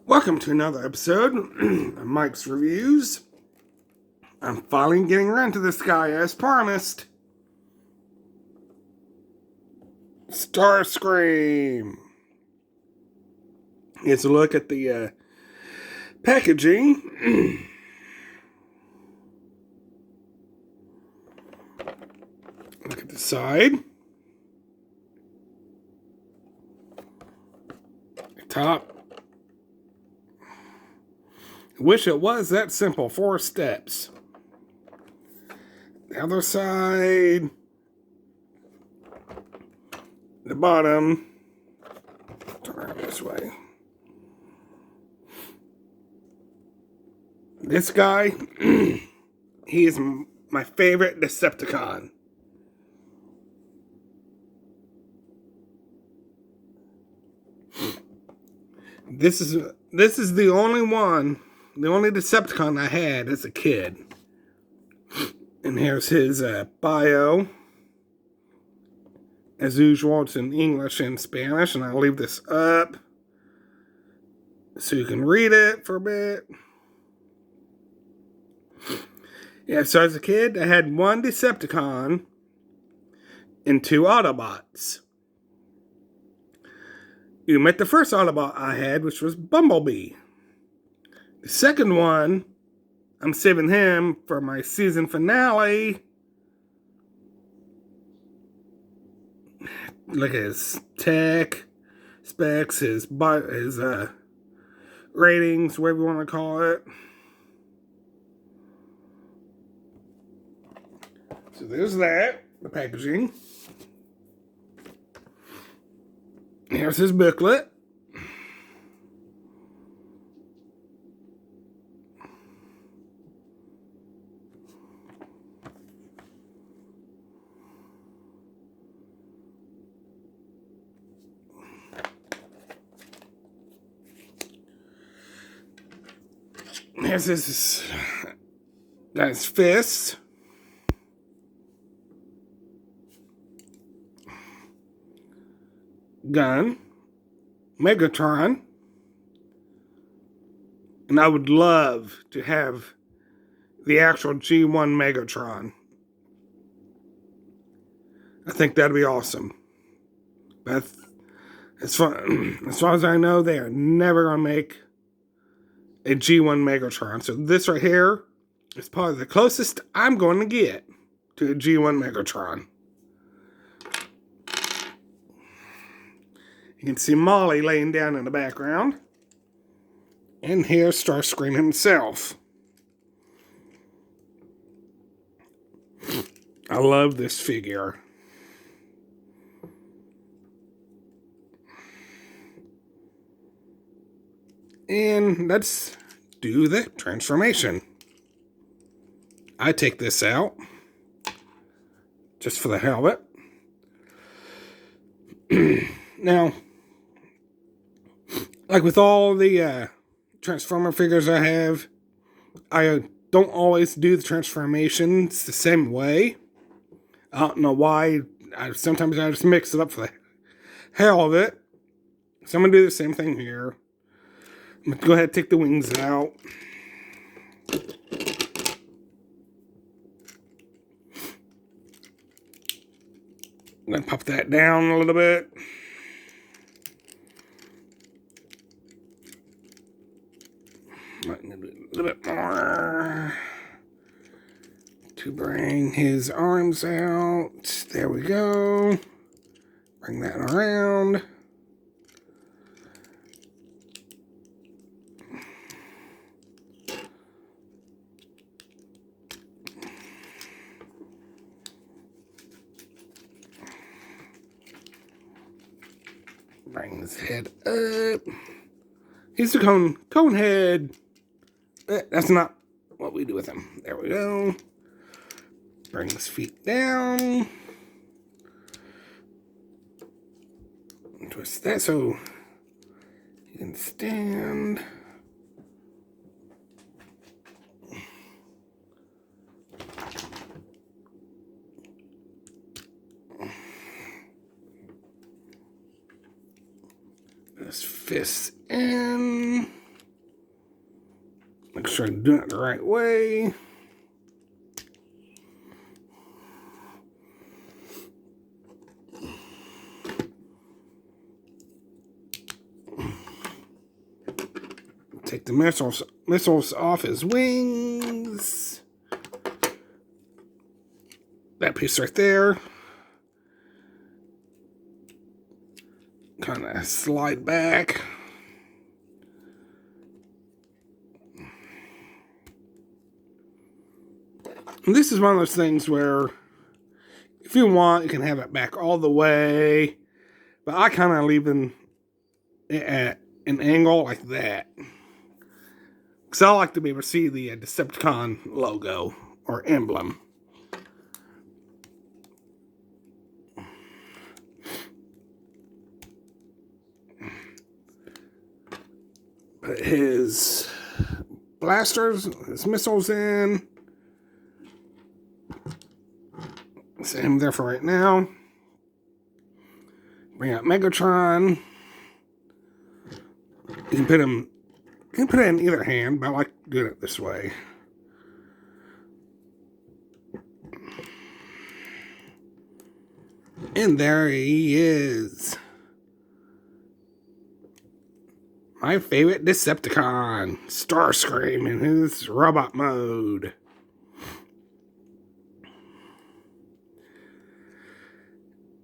Welcome to another episode of Mike's Reviews. I'm finally getting around to this guy as promised. Starscream. Here's a look at the packaging. Look at the side. The top. Wish it was that simple. 4 steps. The other side. The bottom. Turn around this way. This guy, he is my favorite Decepticon. This is the only Decepticon I had as a kid. And here's his bio. As usual, it's in English and Spanish, and I'll leave this up so you can read it for a bit. Yeah, so as a kid, I had 1 Decepticon and 2 Autobots. You met the first Autobot I had, which was Bumblebee. The second one, I'm saving him for my season finale. Look at his tech, specs, his ratings, whatever you want to call it. So there's that, the packaging. Here's his booklet. Here's his fists. Gun. Megatron. And I would love to have the actual G1 Megatron. I think that'd be awesome. But as far as I know, they are never going to make a G1 Megatron. So this right here is probably the closest I'm going to get to a G1 Megatron. You can see Molly laying down in the background. And here's Starscream himself. I love this figure. And let's do the transformation. I take this out just for the hell of it. Now, like with all the Transformer figures I have, I don't always do the transformations the same way. I don't know why. Sometimes I just mix it up for the hell of it. So I'm going to do the same thing here. I'm going to go ahead and take the wings out. I'm going to pop that down a little bit. A little bit more to bring his arms out. There we go. Bring that around. Bring his head up. He's a cone head. That's not what we do with him. There we go. Bring his feet down. Twist that so you can stand. His fists in. Make sure I'm doing it the right way. Take the missiles off his wings. That piece right there. Kind of slide back. And this is one of those things where, if you want, you can have it back all the way. But I kind of leave it at an angle like that. Because I like to be able to see the Decepticon logo or emblem. Put his blasters, his missiles in. Set him there for right now. Bring out Megatron. You can put it in either hand, but I like doing it this way. And there he is. My favorite Decepticon, Starscream in his robot mode.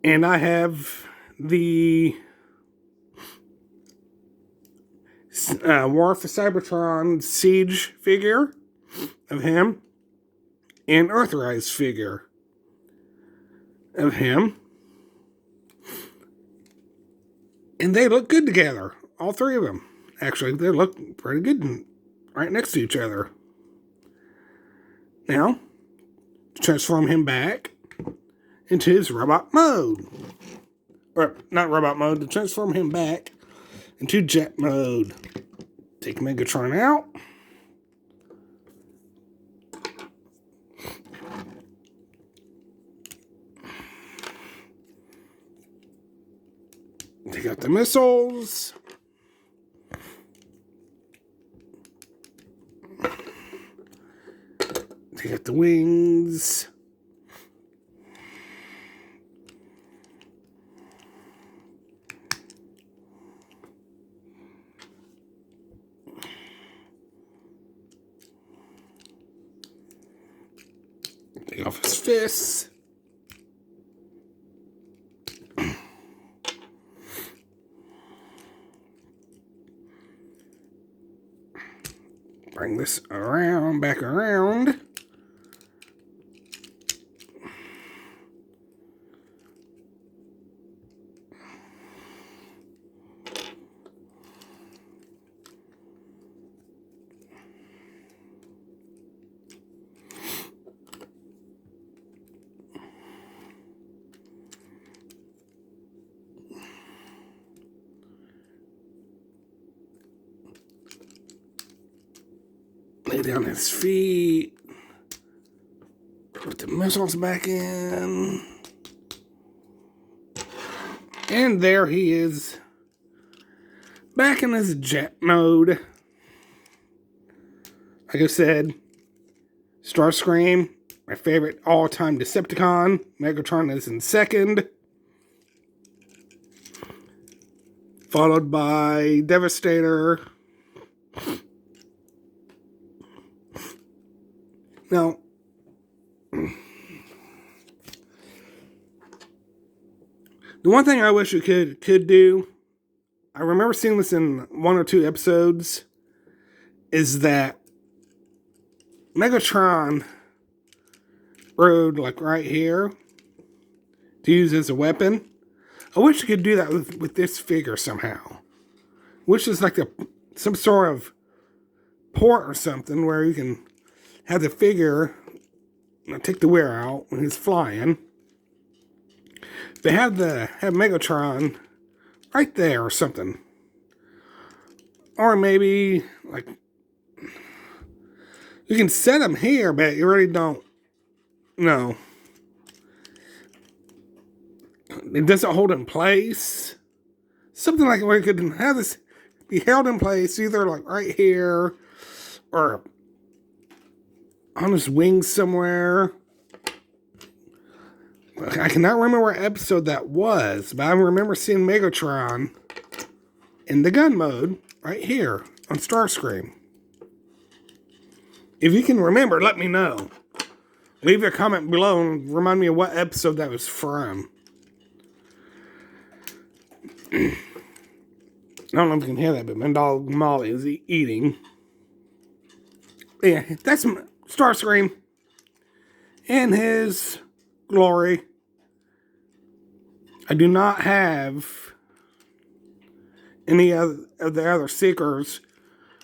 And I have the War for Cybertron Siege figure of him and Earthrise figure of him. And they look good together. All three of them. Actually, they look pretty good right next to each other. Now, to transform him back into his robot mode. Or, not robot mode, to transform him back into jet mode. Take Megatron out. Take out the missiles. Take out the wings. Take off his fists. Bring this around, back around. Lay down his feet. Put the missiles back in. And there he is. Back in his jet mode. Like I said, Starscream, my favorite all-time Decepticon. Megatron is in second. Followed by Devastator. Now, the one thing I wish you could do, I remember seeing this in one or two episodes, is that Megatron rode like right here to use as a weapon. I wish you could do that with this figure somehow. Which is like some sort of port or something where you can have the figure take the wear out when he's flying. They have Megatron right there or something. Or maybe like you can set him here, but you really don't know. It doesn't hold in place. Something like where you could have this be held in place either like right here or on his wings somewhere. I cannot remember what episode that was, but I remember seeing Megatron in the gun mode right here on Starscream. If you can remember, let me know. Leave a comment below and remind me of what episode that was from. I don't know if you can hear that, but my dog Molly is eating. Yeah, that's Starscream in his glory. I do not have any of the other Seekers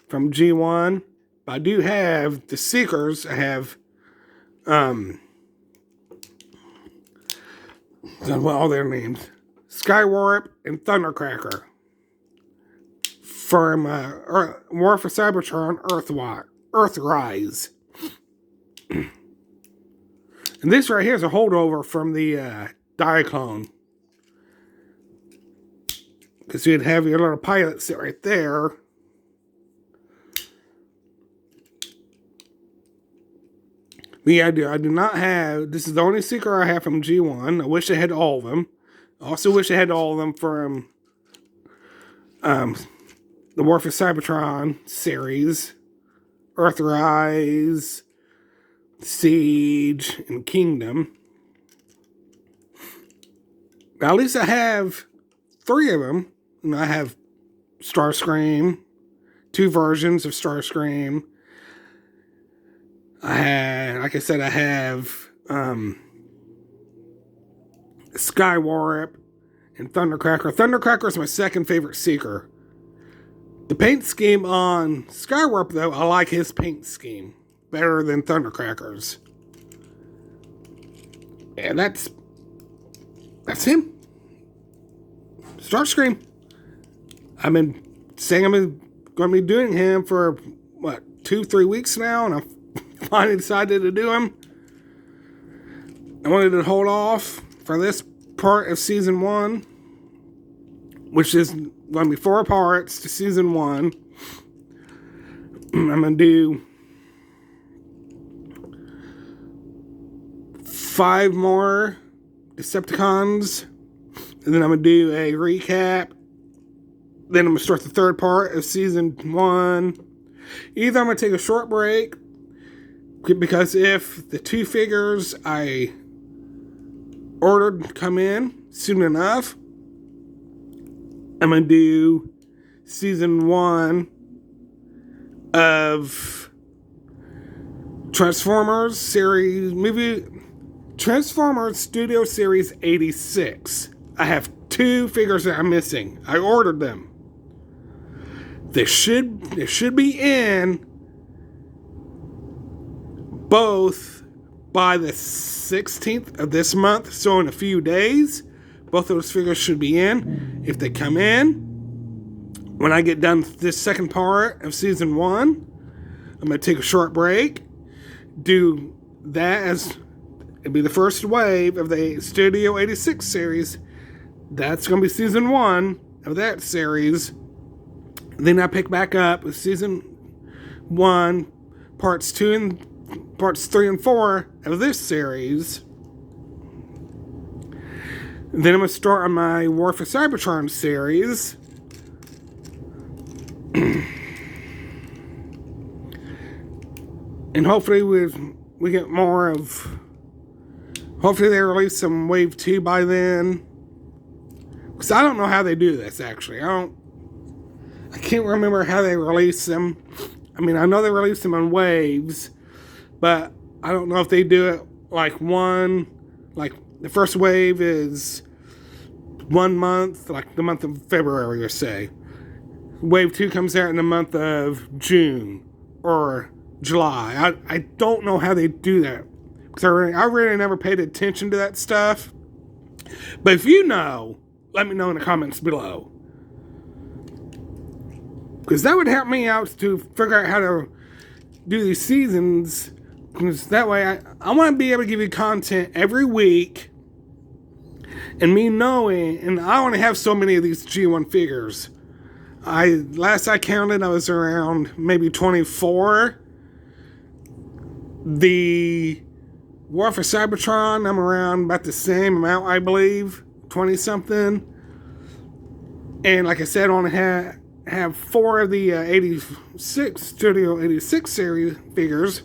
from G1, but I do have the Seekers. I have all their names: Skywarp and Thundercracker from War for Cybertron Earthrise. And this right here is a holdover from the Diaclone. Because you'd have your little pilot sit right there. But yeah, I do not have... This is the only Seeker I have from G1. I wish I had all of them. I also wish I had all of them from the War for Cybertron series. Earthrise, Siege, and Kingdom. But at least I have 3 of them. And I have Starscream, 2 versions of Starscream. I have Skywarp and Thundercracker. Thundercracker is my second favorite Seeker. The paint scheme on Skywarp, though, I like his paint scheme better than Thundercracker's. And that's him. Starscream. I've been saying I'm going to be doing him for, 2-3 weeks now, and I finally decided to do him. I wanted to hold off for this part of Season 1, which is going to be 4 parts to Season 1. I'm going to do 5 more Decepticons, and then I'm going to do a recap. Then I'm going to start the 3rd part of Season 1. Either I'm going to take a short break, because if the 2 figures I ordered come in soon enough, I'm going to do Season 1 of Transformers Studio Series 86. I have 2 figures that I'm missing. I ordered them. They should be in both by the 16th of this month, so in a few days. Both of those figures should be in. If they come in, when I get done with this 2nd part of Season 1, I'm going to take a short break, do that as it'll be the first wave of the Studio 86 series. That's going to be Season 1 of that series. Then I pick back up with Season 1, Parts 3 and 4 of this series. Then I'm going to start on my War for Cybertron series. And hopefully we get more of... Hopefully they release some Wave 2 by then. Because I don't know how they do this, actually. I can't remember how they release them. I mean, I know they release them on waves, but I don't know if they do it like the first wave is 1 month, like the month of February, or say. Wave 2 comes out in the month of June or July. I don't know how they do that, because I really never paid attention to that stuff. But if you know, let me know in the comments below. Because that would help me out to figure out how to do these seasons. Because that way, I want to be able to give you content every week. And me knowing, and I only have so many of these G1 figures. Last I counted, I was around maybe 24 The War for Cybertron, I'm around about the same amount, I believe, 20 something. And like I said, I only have 4 of the 86 Studio 86 series figures.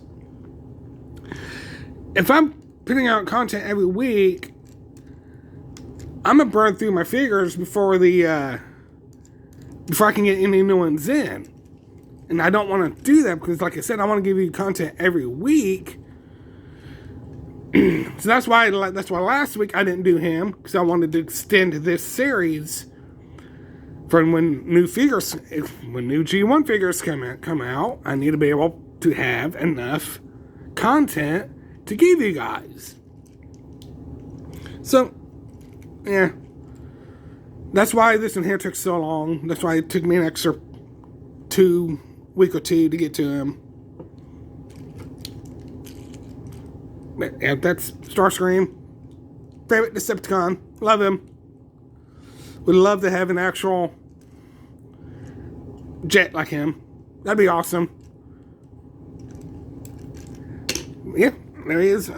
If I'm putting out content every week, I'm gonna burn through my figures before I can get any new ones in. And I don't want to do that because, like I said, I want to give you content every week. So that's why last week I didn't do him, because I wanted to extend this series from when new G1 figures come out. I need to be able to have enough content to give you guys. So, yeah. That's why this one here took so long. That's why it took me an extra week or two to get to him. But yeah, that's Starscream. Favorite Decepticon. Love him. Would love to have an actual jet like him. That'd be awesome. Yeah, there he is. Leave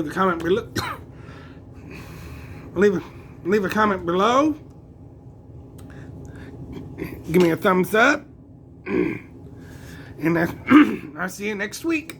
a comment below. leave a comment below. Give me a thumbs up. And I'll see you next week.